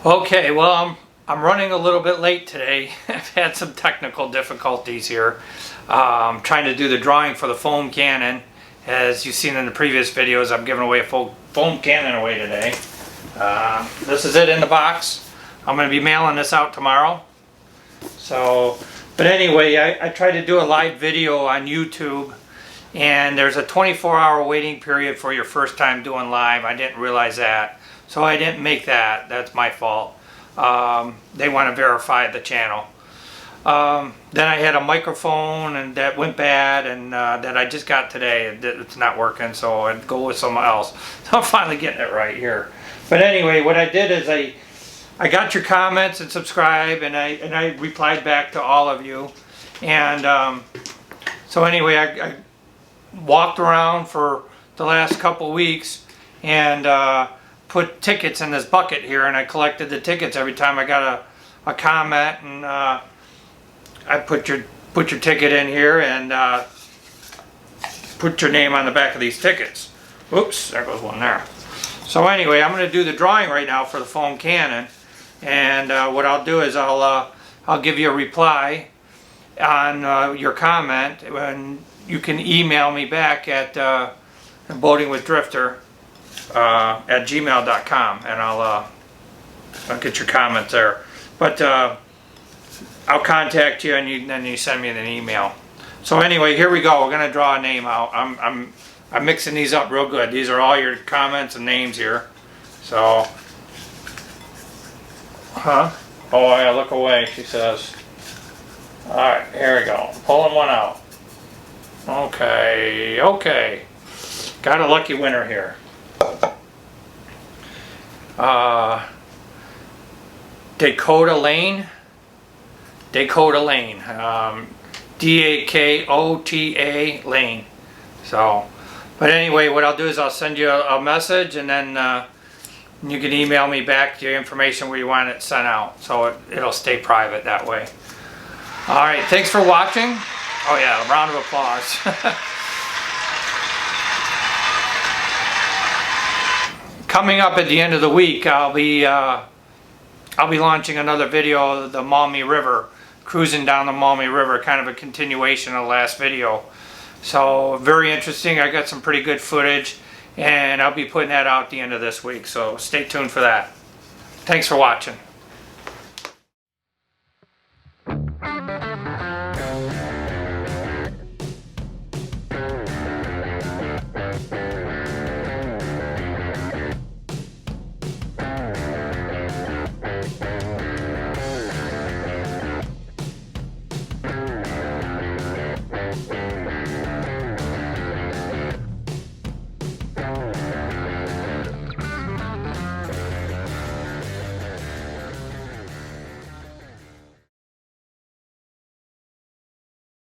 Okay, well, I'm running a little bit late today. I've had some technical difficulties here. Trying to do the drawing for the foam cannon. As you've seen in the previous videos, I'm giving away a full foam cannon away today. This is it in the box. I'm going to be mailing this out tomorrow. But anyway, I tried to do a live video on YouTube, and there's a 24-hour waiting period for your first time doing live. I didn't realize that, so I didn't make that. That's my fault. They want to verify the channel. Then I had a microphone and that went bad, and that I just got today. It's not working, so I'd go with someone else. So I'm finally getting it right here. But anyway, what I did is I got your comments and subscribe, and I replied back to all of you. And so anyway, I walked around for the last couple weeks and put tickets in this bucket here, and I collected the tickets every time I got a comment, and I put your ticket in here and put your name on the back of these tickets. Oops, there goes one there. So anyway, I'm going to do the drawing right now for the foam cannon, and what I'll do is I'll give you a reply on your comment, and you can email me back at boatingwithdrifter at gmail.com, and I'll get your comments there. But I'll contact you, and then you send me an email. So anyway, here we go. We're going to draw a name out. I'm mixing these up real good. These are all your comments and names here. So, oh yeah, look away, she says. Alright, here we go. Pulling one out. Okay, okay. Got a lucky winner here. Dakota Lane. Dakota Lane. D-A-K-O-T-A Lane. So, but anyway, what I'll do is I'll send you a message, and then you can email me back your information where you want it sent out. So it'll stay private that way. Alright, thanks for watching. Oh yeah, a round of applause. Coming up at the end of the week, I'll be launching another video of the Maumee River, cruising down the Maumee River, kind of a continuation of the last video. So very interesting. I got some pretty good footage, and I'll be putting that out at the end of this week, so stay tuned for that. Thanks for watching.